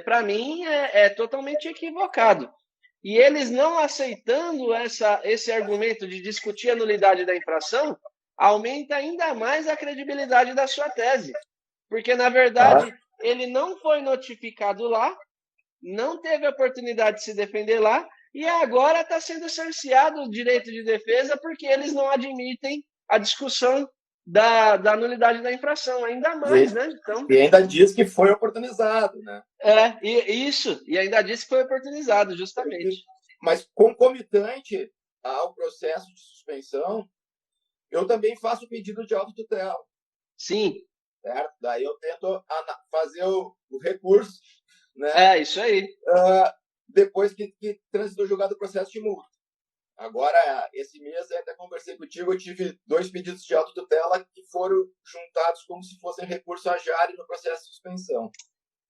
Para mim, é totalmente equivocado. E eles não aceitando esse argumento de discutir a nulidade da infração, aumenta ainda mais a credibilidade da sua tese. Porque, na verdade, ele não foi notificado lá, não teve a oportunidade de se defender lá, e agora está sendo cerceado o direito de defesa porque eles não admitem a discussão da nulidade da infração, ainda mais, né? Então, e ainda diz que foi oportunizado, né? E ainda diz que foi oportunizado, justamente. Mas concomitante ao processo de suspensão, eu também faço pedido de autotutela. Sim. Certo? Daí eu tento fazer o recurso, né? Isso aí. Depois que transitou o julgado o processo de multa. Agora, esse mês, eu até conversei contigo, eu tive 2 pedidos de autotutela que foram juntados como se fossem recurso à jare no processo de suspensão.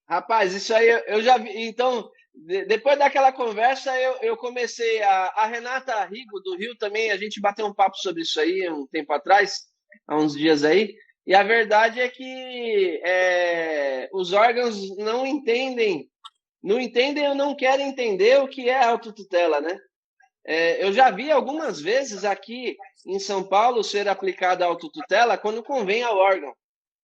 Rapaz, isso aí eu já vi. Então, depois daquela conversa, eu comecei. A Renata Rigo, do Rio, também, a gente bateu um papo sobre isso aí um tempo atrás, há uns dias aí. E a verdade é que os órgãos não entendem ou não querem entender o que é autotutela, né? Eu já vi algumas vezes aqui em São Paulo ser aplicada a autotutela quando convém ao órgão.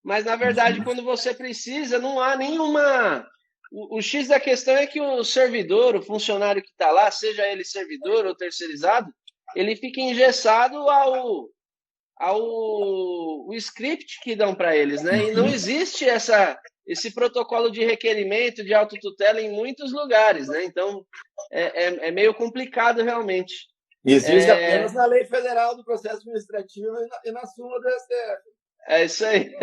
Mas, na verdade, quando você precisa, não há nenhuma O X da questão é que o servidor, o funcionário que está lá, seja ele servidor ou terceirizado, ele fica engessado ao script que dão para eles, né? E não existe esse protocolo de requerimento de autotutela em muitos lugares, né? Então, é meio complicado realmente. Existe apenas na Lei Federal do Processo Administrativo e na súmula do STF. É isso aí.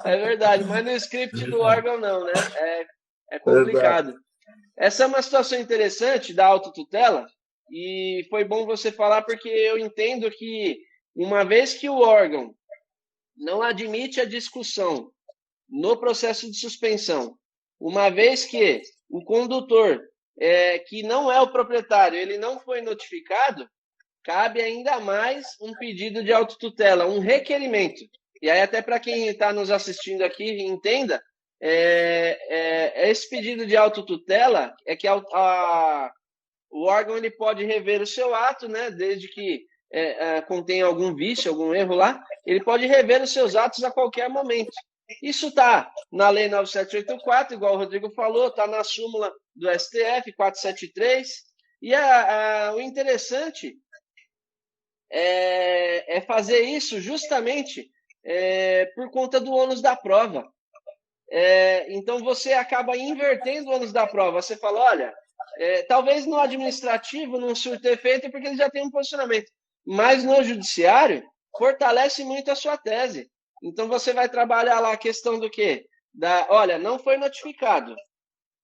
É verdade, mas no script do órgão não, né? É complicado. Essa é uma situação interessante da autotutela e foi bom você falar porque eu entendo que uma vez que o órgão não admite a discussão no processo de suspensão, uma vez que o condutor, que não é o proprietário, ele não foi notificado, cabe ainda mais um pedido de autotutela, um requerimento. E aí até para quem está nos assistindo aqui entenda, esse pedido de autotutela é que o órgão ele pode rever o seu ato, né, desde que contém algum vício, algum erro lá, ele pode rever os seus atos a qualquer momento. Isso está na Lei 9784, igual o Rodrigo falou, está na súmula do STF 473, e o interessante é fazer isso justamente por conta do ônus da prova. Então você acaba invertendo o ônus da prova. Você fala, olha, talvez no administrativo não surta efeito porque ele já tem um posicionamento, mas no judiciário fortalece muito a sua tese. Então você vai trabalhar lá a questão do quê? Olha, não foi notificado.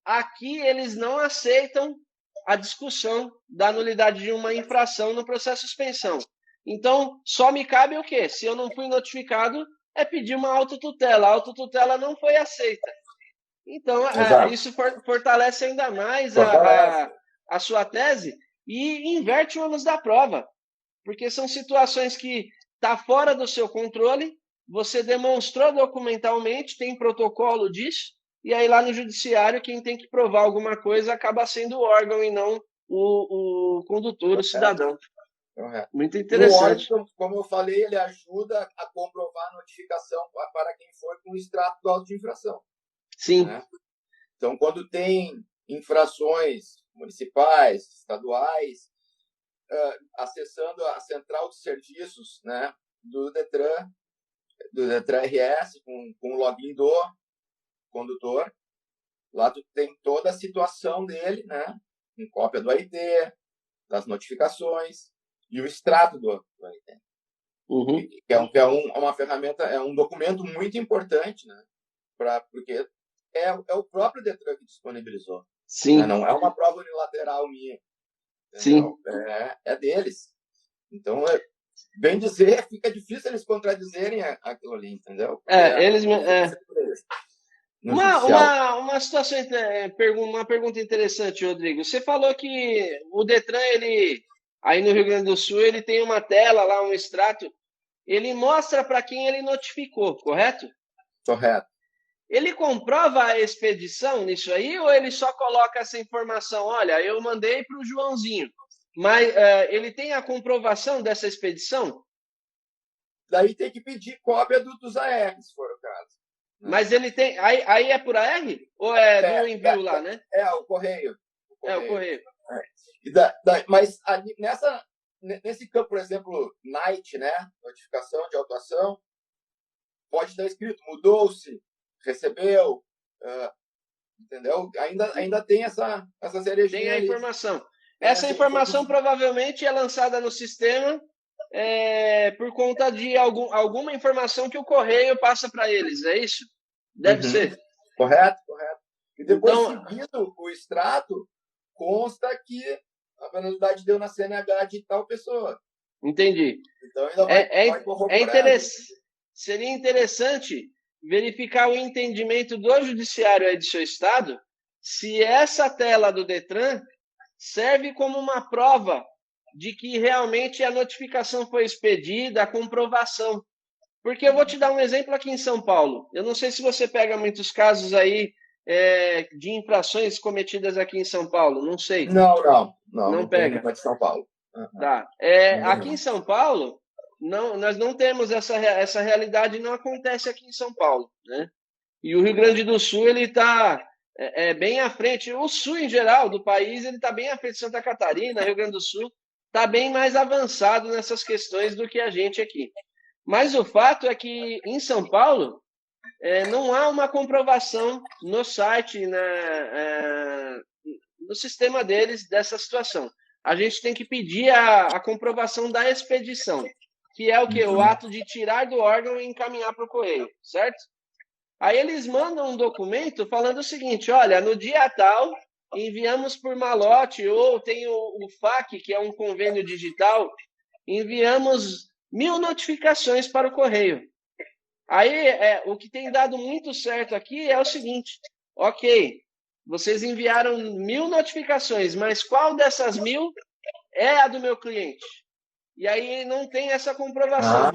Aqui eles não aceitam a discussão da nulidade de uma infração no processo de suspensão. Então, só me cabe o quê? Se eu não fui notificado, pedir uma autotutela. A autotutela não foi aceita. Então, isso fortalece ainda mais a sua tese e inverte o ônus da prova. Porque são situações que está fora do seu controle, você demonstrou documentalmente, tem protocolo disso, e aí lá no judiciário, quem tem que provar alguma coisa acaba sendo o órgão e não o condutor, o cidadão. Correto. Muito interessante. O órgão, como eu falei, ele ajuda a comprovar a notificação para quem for com o extrato do auto de infração. Sim. Né? Então, quando tem infrações municipais, estaduais, acessando a central de serviços, né, do Detran RS, com o login do condutor, lá tu tem toda a situação dele, né, com cópia do AIT, das notificações e o extrato do AIT. Uhum. Que é uma ferramenta, é um documento muito importante, né, porque é o próprio Detran que disponibilizou. Sim. Né, não é uma prova unilateral minha. Entendeu? Sim. É deles. Então, bem dizer, fica difícil eles contradizerem aquilo ali, entendeu? Uma situação, uma pergunta interessante, Rodrigo. Você falou que o Detran, aí no Rio Grande do Sul, ele tem uma tela lá, um extrato, ele mostra para quem ele notificou, correto? Correto. Ele comprova a expedição nisso aí ou ele só coloca essa informação? Olha, eu mandei para o Joãozinho, mas ele tem a comprovação dessa expedição? Daí tem que pedir cópia dos AR, se for o caso. Né? Mas ele tem... Aí é por AR? Ou do envio lá, né? O correio. O correio. Mas ali, nesse campo, por exemplo, NIGHT, né? Notificação de autuação, pode estar escrito, mudou-se, recebeu, entendeu? Ainda tem essa cerejinha. Tem a informação. Essa informação provavelmente é lançada no sistema por conta de alguma informação que o correio passa para eles, é isso? Deve ser. Correto. E depois, seguido o extrato, consta que a penalidade deu na CNH de tal pessoa. Entendi. Então ainda vai corroborar. Seria interessante verificar o entendimento do judiciário aí do seu estado, se essa tela do Detran serve como uma prova de que realmente a notificação foi expedida, a comprovação. Porque eu vou te dar um exemplo aqui em São Paulo. Eu não sei se você pega muitos casos aí de infrações cometidas aqui em São Paulo, não sei. Não pega. De São Paulo. Tá. Aqui em São Paulo, nós não temos essa realidade, não acontece aqui em São Paulo, né? E o Rio Grande do Sul, ele está bem à frente. O sul, em geral, do país, ele está bem à frente. Santa Catarina, Rio Grande do Sul, está bem mais avançado nessas questões do que a gente aqui. Mas o fato é que, em São Paulo, não há uma comprovação no site, no sistema deles, dessa situação. A gente tem que pedir a comprovação da expedição, que é o quê? O ato de tirar do órgão e encaminhar para o correio, certo? Aí eles mandam um documento falando o seguinte, olha, no dia tal, enviamos por malote, ou tem o FAQ, que é um convênio digital, enviamos 1000 notificações para o correio. Aí, o que tem dado muito certo aqui é o seguinte, ok, vocês enviaram 1000 notificações, mas qual dessas 1000 é a do meu cliente? E aí não tem essa comprovação.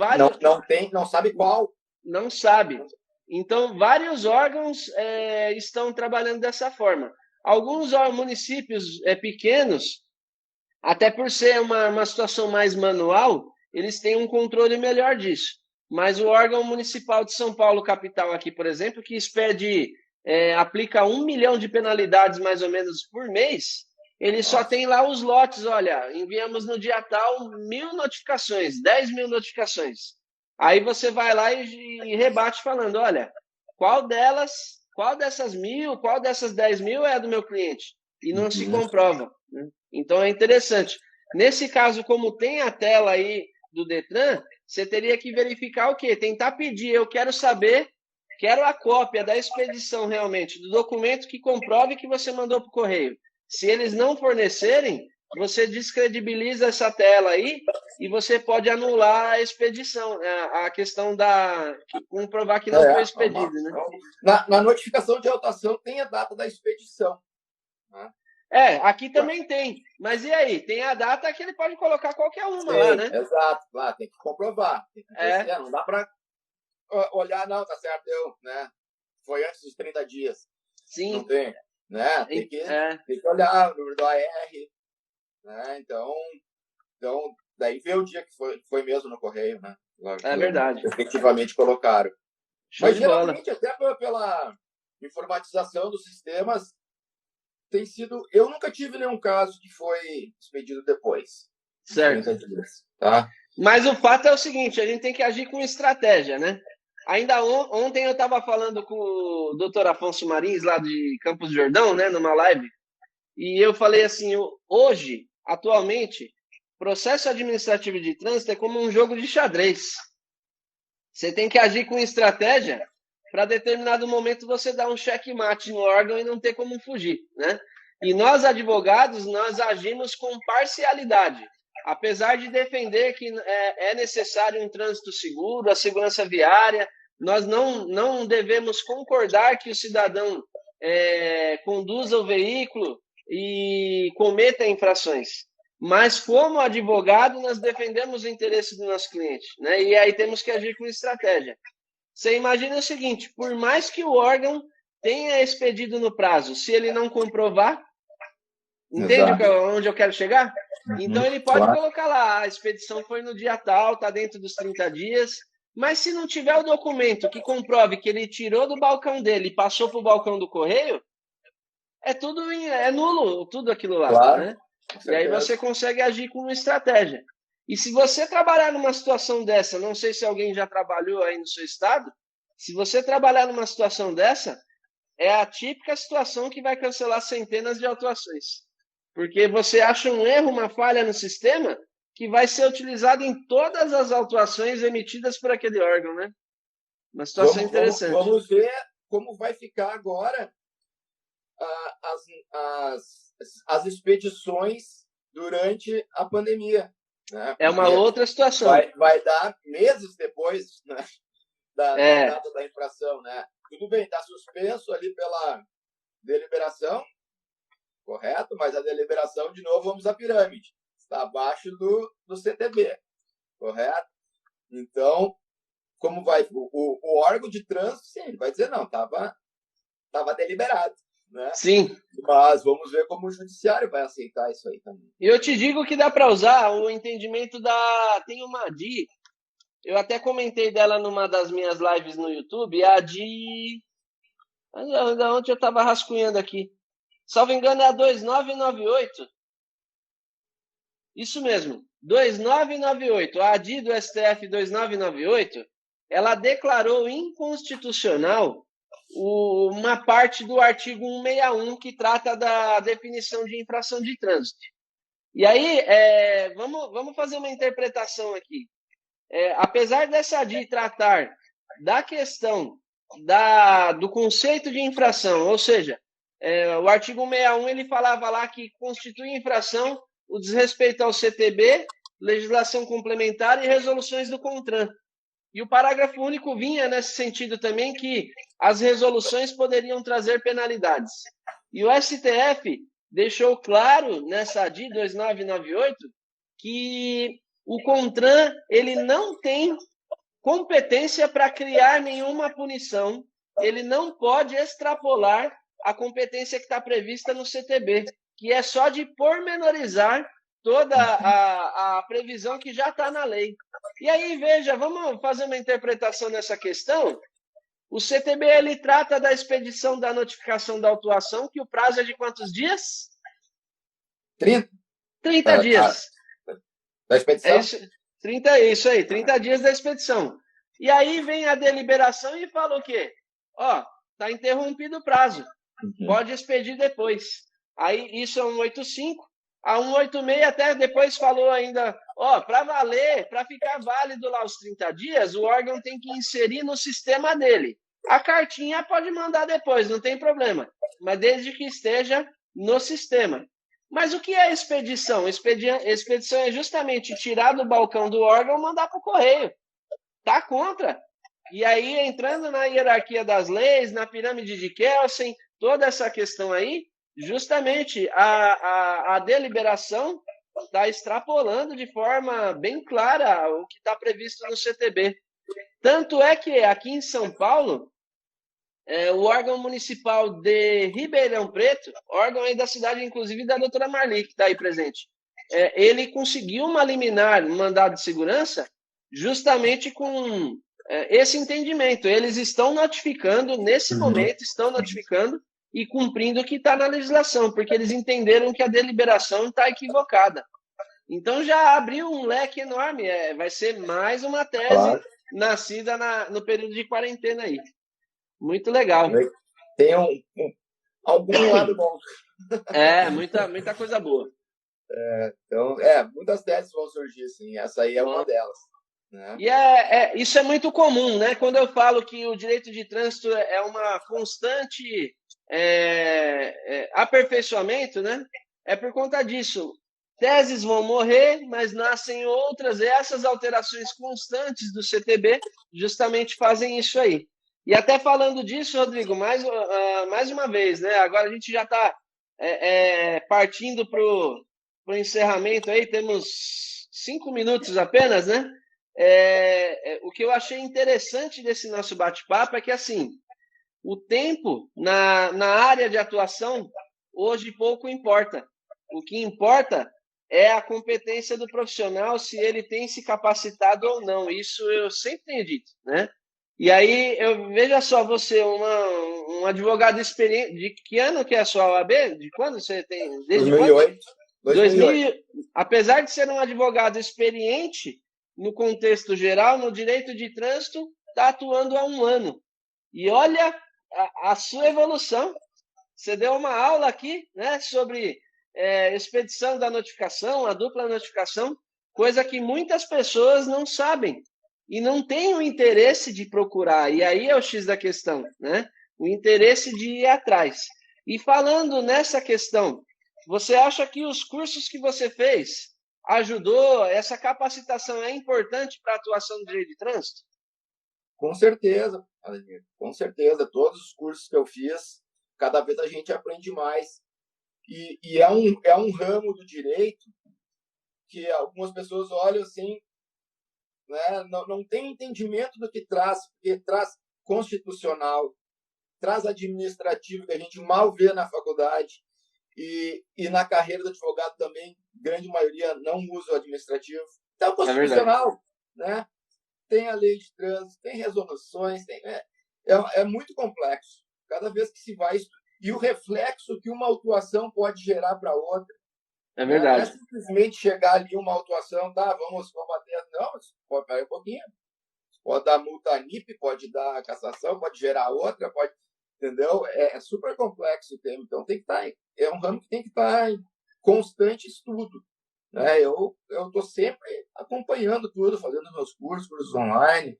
Não sabe qual. Não sabe. Então, vários órgãos estão trabalhando dessa forma. Alguns municípios pequenos, até por ser uma situação mais manual, eles têm um controle melhor disso. Mas o órgão municipal de São Paulo, capital aqui, por exemplo, que aplica 1 milhão de penalidades mais ou menos por mês, ele só tem lá os lotes, olha, enviamos no dia tal 1000 notificações, 10.000 notificações. Aí você vai lá e rebate falando, olha, qual dessas 1000, qual dessas 10.000 é do meu cliente? E não se comprova. Né? Então é interessante. Nesse caso, como tem a tela aí do Detran, você teria que verificar o quê? Tentar pedir, eu quero saber, quero a cópia da expedição realmente, do documento que comprove que você mandou para o correio. Se eles não fornecerem, você descredibiliza essa tela aí e você pode anular a expedição, a questão comprovar que não foi expedido. Né? Na notificação de autuação tem a data da expedição. Né? Aqui também tem. Mas e aí? Tem a data que ele pode colocar qualquer uma lá, né? Exato, lá tem que comprovar. Tem que não dá para olhar, não, tá certo, né? Foi antes dos 30 dias. Sim. Não tem, né? Tem que olhar o número do AR, né? Então, daí vê o dia que foi mesmo no correio, né? Lá, verdade. Efetivamente colocaram. Show Mas de bola. geralmente, até pela informatização dos sistemas, tem sido... Eu nunca tive nenhum caso que foi expedido depois. Certo. Dias, tá? Mas o fato é o seguinte, a gente tem que agir com estratégia, né? Ainda ontem eu estava falando com o Dr. Afonso Marins, lá de Campos do Jordão, né, numa live, e eu falei assim, hoje, atualmente, processo administrativo de trânsito é como um jogo de xadrez. Você tem que agir com estratégia para determinado momento você dar um checkmate no órgão e não ter como fugir, né? E nós, advogados, nós agimos com parcialidade. Apesar de defender que é necessário um trânsito seguro, a segurança viária, nós não devemos concordar que o cidadão conduza o veículo e cometa infrações. Mas, como advogado, nós defendemos o interesse do nosso cliente, né? E aí temos que agir com estratégia. Você imagina o seguinte, por mais que o órgão tenha expedido no prazo, se ele não comprovar, entende onde eu quero chegar? Então, ele pode colocar lá, a expedição foi no dia tal, está dentro dos 30 dias, mas se não tiver o documento que comprove que ele tirou do balcão dele e passou para o balcão do correio, é nulo tudo aquilo lá, né? E aí você consegue agir com uma estratégia. E se você trabalhar numa situação dessa, não sei se alguém já trabalhou aí no seu estado, se você trabalhar numa situação dessa, é a típica situação que vai cancelar centenas de autuações. Porque você acha um erro, uma falha no sistema, que vai ser utilizado em todas as autuações emitidas por aquele órgão, né? Uma situação interessante. Vamos ver como vai ficar agora as expedições durante a pandemia. Né? É uma outra situação. Vai dar meses depois, né, da data da infração. Né? Tudo bem, está suspenso ali pela deliberação, correto? Mas a deliberação, de novo, vamos à pirâmide. Está abaixo do CTB, correto? Então, como vai? O órgão de trânsito, sim, ele vai dizer, não, estava deliberado. Né? Sim. Mas vamos ver como o judiciário vai aceitar isso aí também. E eu te digo que dá para usar o entendimento tem uma ADI, eu até comentei dela numa das minhas lives no YouTube, a ADI Ainda ontem eu estava rascunhando aqui. Salvo engano, é a 2998. Isso mesmo, 2998. A ADI do STF 2998, ela declarou inconstitucional uma parte do artigo 161 que trata da definição de infração de trânsito. E aí, vamos fazer uma interpretação aqui. Apesar dessa ADI tratar da questão do conceito de infração, ou seja, o artigo 161 ele falava lá que constitui infração o desrespeito ao CTB, legislação complementar e resoluções do CONTRAN. E o parágrafo único vinha nesse sentido também, que as resoluções poderiam trazer penalidades. E o STF deixou claro nessa ADI 2998 que o CONTRAN ele não tem competência para criar nenhuma punição, ele não pode extrapolar a competência que está prevista no CTB, que é só de pormenorizar toda a previsão que já está na lei. E aí, veja, vamos fazer uma interpretação nessa questão. O CTB ele trata da expedição da notificação da autuação, que o prazo é de quantos dias? 30. 30 dias. Da expedição? Isso aí, 30 dias da expedição. E aí vem a deliberação e fala o quê? Está interrompido o prazo. Pode expedir depois. Aí isso é 185. A 186 até depois falou ainda, para valer, para ficar válido lá os 30 dias, o órgão tem que inserir no sistema dele. A cartinha pode mandar depois, não tem problema, mas desde que esteja no sistema. Mas o que é expedição? Expedição é justamente tirar do balcão do órgão e mandar para o correio. Tá contra. E aí, entrando na hierarquia das leis, na pirâmide de Kelsen, toda essa questão aí, justamente a deliberação está extrapolando de forma bem clara o que está previsto no CTB. Tanto é que aqui em São Paulo, o órgão municipal de Ribeirão Preto, órgão aí da cidade, inclusive da doutora Marli, que está aí presente, ele conseguiu uma liminar, um mandado de segurança, justamente com esse entendimento. Eles estão notificando, nesse momento, estão notificando e cumprindo o que está na legislação, porque eles entenderam que a deliberação está equivocada. Então já abriu um leque enorme, vai ser mais uma tese nascida no período de quarentena aí. Muito legal. Tem algum lado bom. Muita coisa boa. Então, muitas teses vão surgir, sim. Essa aí é uma delas. Né? E isso é muito comum, né? Quando eu falo que o direito de trânsito é uma constante aperfeiçoamento, né? É por conta disso. Teses vão morrer, mas nascem outras, e essas alterações constantes do CTB justamente fazem isso aí. E até falando disso, Rodrigo, mais uma vez, né? Agora a gente já está partindo para o encerramento aí, temos 5 minutos apenas, né? O que eu achei interessante desse nosso bate-papo é que, assim, o tempo na área de atuação hoje pouco importa. O que importa é a competência do profissional, se ele tem se capacitado ou não. Isso eu sempre tenho dito, né? E aí, veja só, você, um advogado experiente, de que ano que é a sua OAB? De quando você tem? Desde 2008. Quando? 2008. Apesar de ser um advogado experiente, no contexto geral, no direito de trânsito, está atuando há 1 ano. E olha a sua evolução. Você deu uma aula aqui, né, sobre expedição da notificação, a dupla notificação, coisa que muitas pessoas não sabem e não têm o interesse de procurar. E aí é o X da questão, né? O interesse de ir atrás. E falando nessa questão, você acha que os cursos que você fez ajudou? Essa capacitação é importante para a atuação do direito de trânsito? Com certeza, Ademir, com certeza. Todos os cursos que eu fiz, cada vez a gente aprende mais. E é um ramo do direito que algumas pessoas olham assim, né, não tem entendimento do que traz, porque traz constitucional, traz administrativo, que a gente mal vê na faculdade. E na carreira do advogado também, grande maioria não usa o administrativo. Então, constitucional, né? Tem a lei de trânsito, tem resoluções, é muito complexo. cada vez que se vai... E o reflexo que uma autuação pode gerar para outra. É verdade. Não é simplesmente chegar ali uma autuação, tá, vamos combater. Não, pode parar um pouquinho. Pode dar multa NIP, pode dar cassação, pode gerar outra, pode... Entendeu? É super complexo o tema. Então, tem que estar... É um ramo que tem que estar em constante estudo. Né? Eu estou sempre acompanhando tudo, fazendo meus cursos online,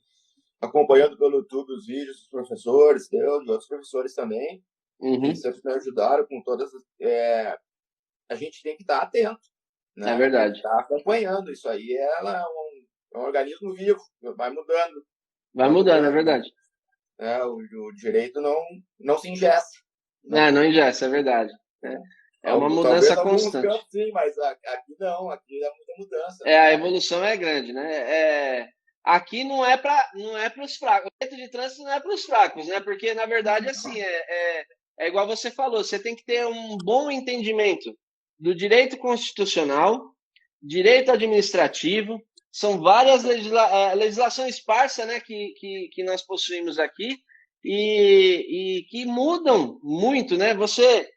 acompanhando pelo YouTube os vídeos dos professores, de outros professores também, que sempre me ajudaram com todas a gente tem que estar atento. Né? É verdade. Estar acompanhando isso aí. Ela é um organismo vivo, vai mudando. Vai mudando, é verdade. O direito não se engessa. Não engessa, é verdade. É uma mudança constante. Campos, sim, mas aqui não, aqui é muita mudança. A evolução é grande, né? Aqui não é para os fracos. O direito de trânsito não é para os fracos, né? Porque, na verdade, assim, é igual você falou, você tem que ter um bom entendimento do direito constitucional, direito administrativo, são várias legislações esparsas, né, que nós possuímos aqui e que mudam muito, né? Você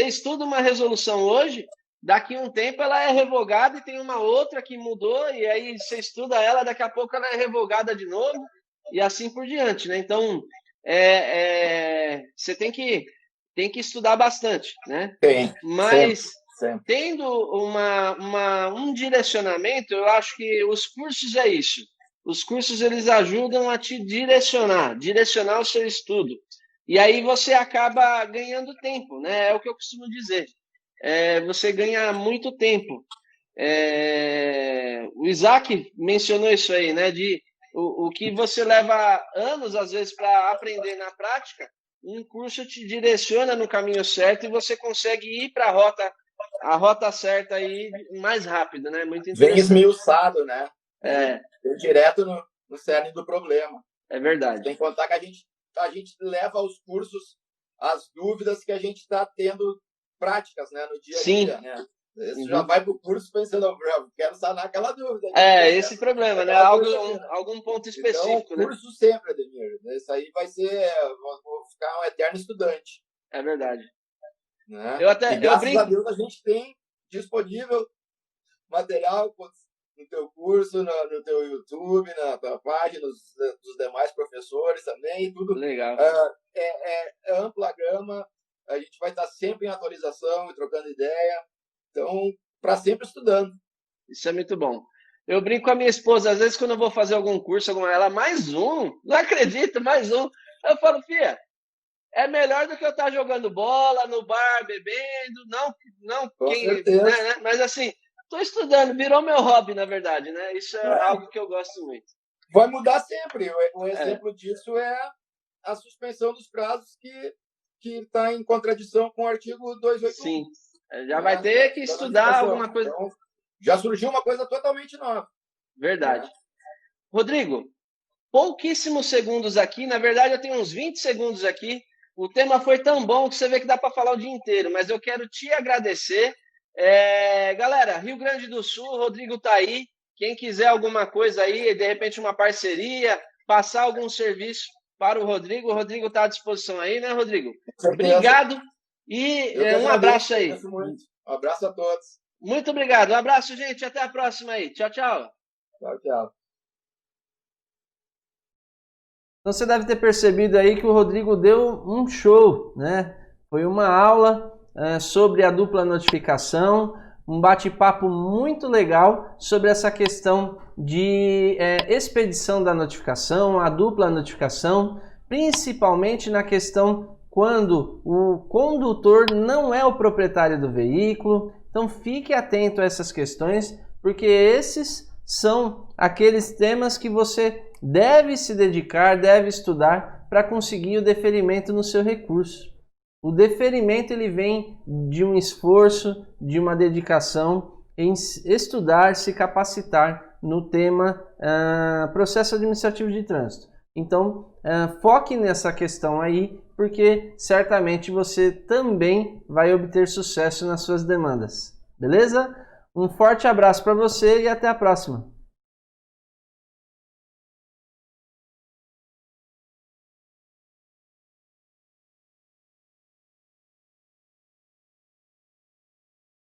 estuda uma resolução hoje, daqui a um tempo ela é revogada e tem uma outra que mudou, e aí você estuda ela, daqui a pouco ela é revogada de novo, e assim por diante, né? Então, você tem que estudar bastante, né? Mas sempre. Tendo um direcionamento, eu acho que os cursos é isso. Os cursos, eles ajudam a te direcionar o seu estudo. E aí você acaba ganhando tempo, né? É o que eu costumo dizer. Você ganha muito tempo. O Isaac mencionou isso aí, né? O que você leva anos, às vezes, para aprender na prática, um curso te direciona no caminho certo e você consegue ir para a rota certa aí mais rápido, né? Muito interessante. Vem esmiuçado, né? Vem direto no cerne do problema. É verdade. Tem que contar que a gente leva aos cursos as dúvidas que a gente está tendo práticas, né? No dia a dia, né? Você já vai para o curso pensando, eu quero sanar aquela dúvida. Esse problema, né? Algum ponto específico, então, curso sempre, Ademir. Isso aí vai ser... Vou ficar um eterno estudante. É verdade. Né? Graças a Deus a gente tem disponível material no teu curso, no teu YouTube, na tua página, dos demais professores também, tudo. Legal. É ampla a gama, a gente vai estar sempre em atualização e trocando ideia, então, para sempre estudando. Isso é muito bom. Eu brinco com a minha esposa, às vezes quando eu vou fazer algum curso, ela, mais um? Não acredito, mais um. Eu falo, filha, é melhor do que eu estar jogando bola no bar, bebendo, né? Mas assim, estou estudando, virou meu hobby, na verdade, né? Isso é algo que eu gosto muito. Vai mudar sempre. O exemplo disso é a suspensão dos prazos que está em contradição com o artigo 281. Sim, já vai ter que estudar alguma coisa. Então, já surgiu uma coisa totalmente nova. Verdade. Rodrigo, pouquíssimos segundos aqui, na verdade eu tenho uns 20 segundos aqui. O tema foi tão bom que você vê que dá para falar o dia inteiro, mas eu quero te agradecer. Galera, Rio Grande do Sul, o Rodrigo está aí. Quem quiser alguma coisa aí, de repente uma parceria, passar algum serviço para o Rodrigo está à disposição aí, né, Rodrigo? Obrigado e um abraço aí. Um abraço a todos. Muito obrigado. Um abraço, gente. Até a próxima aí. Tchau, tchau. Tchau, tchau. Então você deve ter percebido aí que o Rodrigo deu um show, né? Foi uma aula sobre a dupla notificação, um bate-papo muito legal sobre essa questão de expedição da notificação, a dupla notificação, principalmente na questão quando o condutor não é o proprietário do veículo. Então fique atento a essas questões, porque esses são aqueles temas que você deve se dedicar, deve estudar para conseguir o deferimento no seu recurso. O deferimento ele vem de um esforço, de uma dedicação em estudar, se capacitar no tema processo administrativo de trânsito. Então, foque nessa questão aí, porque certamente você também vai obter sucesso nas suas demandas. Beleza? Um forte abraço para você e até a próxima!